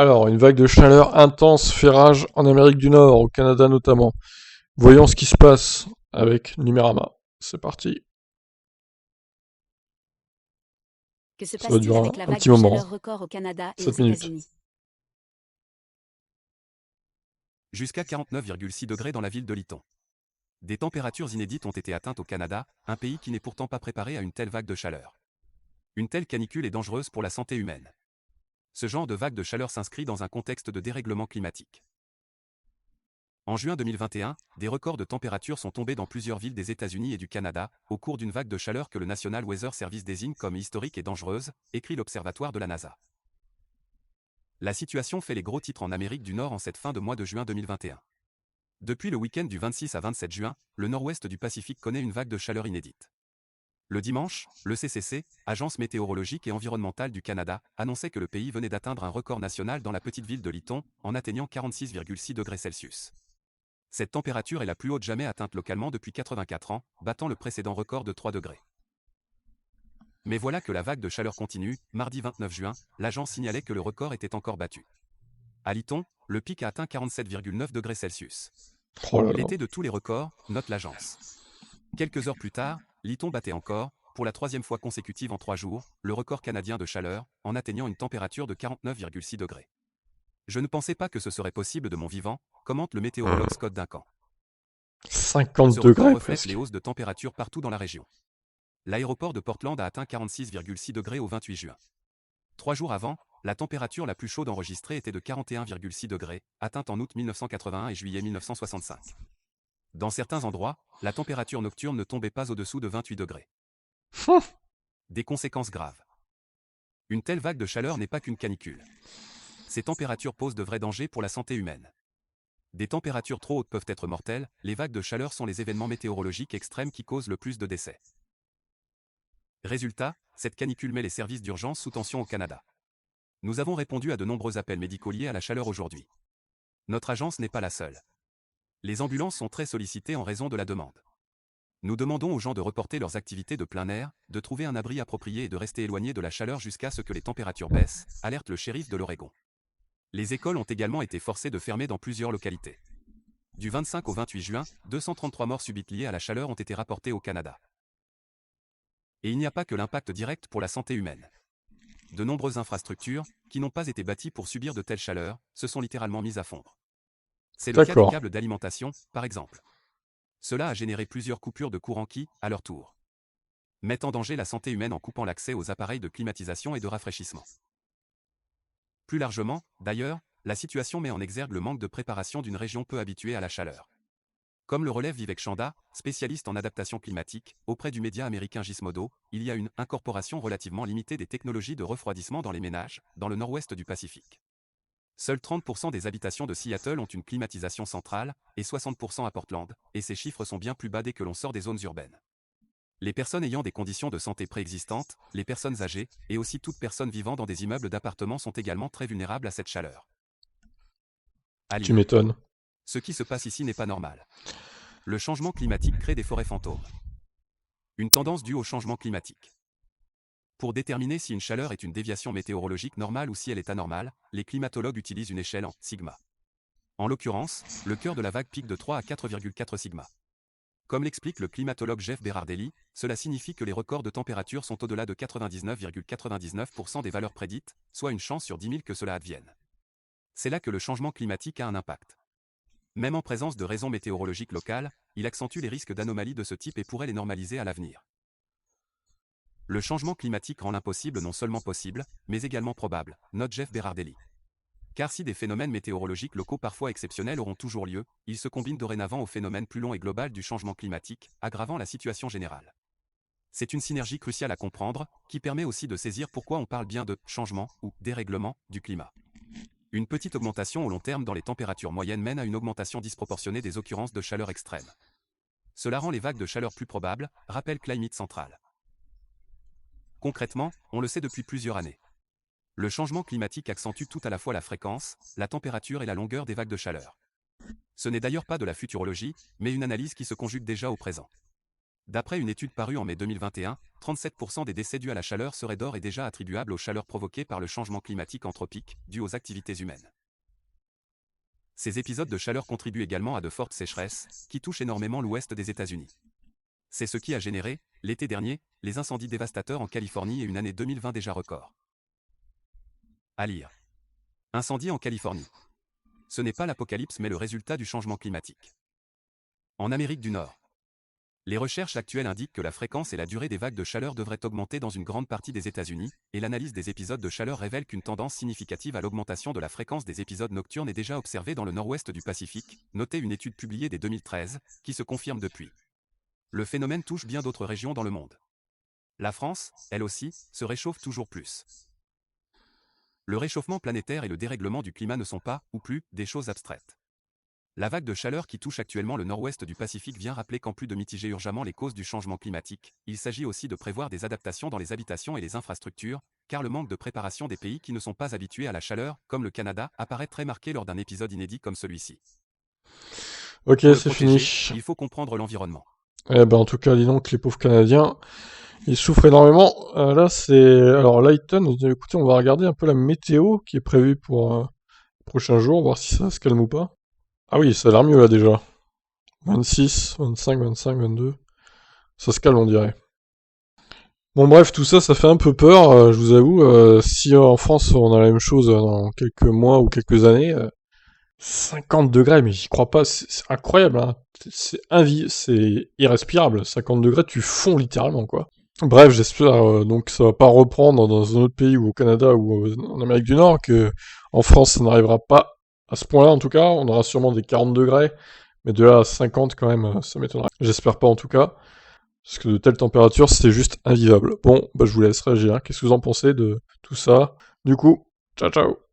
Alors, une vague de chaleur intense fait rage en Amérique du Nord, au Canada notamment. Voyons ce qui se passe avec Numérama. C'est parti. Que se Ça va passe-t-il durer avec la un vague petit de moment, chaleur record au Canada et aux 7 minutes. États-Unis? Jusqu'à 49,6 degrés dans la ville de Lytton. Des températures inédites ont été atteintes au Canada, un pays qui n'est pourtant pas préparé à une telle vague de chaleur. Une telle canicule est dangereuse pour la santé humaine. Ce genre de vague de chaleur s'inscrit dans un contexte de dérèglement climatique. En juin 2021, des records de température sont tombés dans plusieurs villes des États-Unis et du Canada, au cours d'une vague de chaleur que le National Weather Service désigne comme historique et dangereuse, écrit l'Observatoire de la NASA. La situation fait les gros titres en Amérique du Nord en cette fin de mois de juin 2021. Depuis le week-end du 26 à 27 juin, le nord-ouest du Pacifique connaît une vague de chaleur inédite. Le dimanche, le CCC, Agence météorologique et environnementale du Canada, annonçait que le pays venait d'atteindre un record national dans la petite ville de Lytton, en atteignant 46,6 degrés Celsius. Cette température est la plus haute jamais atteinte localement depuis 84 ans, battant le précédent record de 3 degrés. Mais voilà que la vague de chaleur continue. Mardi 29 juin, l'agence signalait que le record était encore battu. À Lytton, le pic a atteint 47,9 degrés Celsius. Oh là là. L'été de tous les records, note l'agence. Quelques heures plus tard, Lytton battait encore, pour la troisième fois consécutive en 3 jours, le record canadien de chaleur, en atteignant une température de 49,6 degrés. Je ne pensais pas que ce serait possible de mon vivant, commente le météorologue Scott Duncan. 50 Ce record degrés reflète presque. les hausses de température partout dans la région. L'aéroport de Portland a atteint 46,6 degrés au 28 juin. 3 jours avant, la température la plus chaude enregistrée était de 41,6 degrés, atteinte en août 1981 et juillet 1965. Dans certains endroits, la température nocturne ne tombait pas au-dessous de 28 degrés. Des conséquences graves. Une telle vague de chaleur n'est pas qu'une canicule. Ces températures posent de vrais dangers pour la santé humaine. Des températures trop hautes peuvent être mortelles, les vagues de chaleur sont les événements météorologiques extrêmes qui causent le plus de décès. Résultat, cette canicule met les services d'urgence sous tension au Canada. Nous avons répondu à de nombreux appels médicaux liés à la chaleur aujourd'hui. Notre agence n'est pas la seule. Les ambulances sont très sollicitées en raison de la demande. Nous demandons aux gens de reporter leurs activités de plein air, de trouver un abri approprié et de rester éloignés de la chaleur jusqu'à ce que les températures baissent, alerte le shérif de l'Oregon. Les écoles ont également été forcées de fermer dans plusieurs localités. Du 25 au 28 juin, 233 morts subites liées à la chaleur ont été rapportées au Canada. Et il n'y a pas que l'impact direct pour la santé humaine. De nombreuses infrastructures, qui n'ont pas été bâties pour subir de telles chaleurs, se sont littéralement mises à fondre. C'est le cas des D'accord. câbles d'alimentation, par exemple. Cela a généré plusieurs coupures de courant qui, à leur tour, mettent en danger la santé humaine en coupant l'accès aux appareils de climatisation et de rafraîchissement. Plus largement, d'ailleurs, la situation met en exergue le manque de préparation d'une région peu habituée à la chaleur. Comme le relève Vivek Chanda, spécialiste en adaptation climatique, auprès du média américain Gizmodo, il y a une incorporation relativement limitée des technologies de refroidissement dans les ménages, dans le nord-ouest du Pacifique. Seuls 30% des habitations de Seattle ont une climatisation centrale, et 60% à Portland, et ces chiffres sont bien plus bas dès que l'on sort des zones urbaines. Les personnes ayant des conditions de santé préexistantes, les personnes âgées, et aussi toute personne vivant dans des immeubles d'appartements sont également très vulnérables à cette chaleur. À Tu lire. m'étonnes. Ce qui se passe ici n'est pas normal. Le changement climatique crée des forêts fantômes. Une tendance due au changement climatique. Pour déterminer si une chaleur est une déviation météorologique normale ou si elle est anormale, les climatologues utilisent une échelle en sigma. En l'occurrence, le cœur de la vague pique de 3 à 4,4 sigma. Comme l'explique le climatologue Jeff Berardelli, cela signifie que les records de température sont au-delà de 99,99% des valeurs prédites, soit une chance sur 10 000 que cela advienne. C'est là que le changement climatique a un impact. Même en présence de raisons météorologiques locales, il accentue les risques d'anomalies de ce type et pourrait les normaliser à l'avenir. Le changement climatique rend l'impossible non seulement possible, mais également probable, note Jeff Berardelli. Car si des phénomènes météorologiques locaux parfois exceptionnels auront toujours lieu, ils se combinent dorénavant au phénomène plus long et global du changement climatique, aggravant la situation générale. C'est une synergie cruciale à comprendre, qui permet aussi de saisir pourquoi on parle bien de changement ou dérèglement du climat. Une petite augmentation au long terme dans les températures moyennes mène à une augmentation disproportionnée des occurrences de chaleur extrême. Cela rend les vagues de chaleur plus probables, rappelle Climate Central. Concrètement, on le sait depuis plusieurs années. Le changement climatique accentue tout à la fois la fréquence, la température et la longueur des vagues de chaleur. Ce n'est d'ailleurs pas de la futurologie, mais une analyse qui se conjugue déjà au présent. D'après une étude parue en mai 2021, 37% des décès dus à la chaleur seraient d'ores et déjà attribuables aux chaleurs provoquées par le changement climatique anthropique, dû aux activités humaines. Ces épisodes de chaleur contribuent également à de fortes sécheresses, qui touchent énormément l'ouest des États-Unis. C'est ce qui a généré, l'été dernier, les incendies dévastateurs en Californie et une année 2020 déjà record. À lire. Incendie en Californie. Ce n'est pas l'apocalypse mais le résultat du changement climatique. En Amérique du Nord. Les recherches actuelles indiquent que la fréquence et la durée des vagues de chaleur devraient augmenter dans une grande partie des États-Unis, et l'analyse des épisodes de chaleur révèle qu'une tendance significative à l'augmentation de la fréquence des épisodes nocturnes est déjà observée dans le nord-ouest du Pacifique, notez une étude publiée dès 2013, qui se confirme depuis. Le phénomène touche bien d'autres régions dans le monde. La France, elle aussi, se réchauffe toujours plus. Le réchauffement planétaire et le dérèglement du climat ne sont pas, ou plus, des choses abstraites. La vague de chaleur qui touche actuellement le nord-ouest du Pacifique vient rappeler qu'en plus de mitiger urgemment les causes du changement climatique, il s'agit aussi de prévoir des adaptations dans les habitations et les infrastructures, car le manque de préparation des pays qui ne sont pas habitués à la chaleur, comme le Canada, apparaît très marqué lors d'un épisode inédit comme celui-ci. Ok, Pour le c'est protéger, fini. il faut comprendre l'environnement. Eh ben, en tout cas, dis donc, les pauvres Canadiens, ils souffrent énormément. Là, c'est... Alors, Lighton, écoutez, on va regarder un peu la météo qui est prévue pour les prochains jours, voir si ça se calme ou pas. Ah oui, ça a l'air mieux, là, déjà. 26, 25, 25, 22. Ça se calme, on dirait. Bon, bref, tout ça, ça fait un peu peur, je vous avoue. Si en France, on a la même chose dans quelques mois ou quelques années... 50 degrés, mais j'y crois pas, c'est incroyable, hein. C'est irrespirable. 50 degrés, tu fonds littéralement, quoi. Bref, j'espère donc que ça va pas reprendre dans un autre pays ou au Canada ou en Amérique du Nord, que en France ça n'arrivera pas à ce point-là en tout cas. On aura sûrement des 40 degrés, mais de là à 50 quand même, ça m'étonnerait. J'espère pas en tout cas, parce que de telles températures c'est juste invivable. Bon, bah je vous laisse réagir. Qu'est-ce que vous en pensez de tout ça? Du coup, ciao ciao.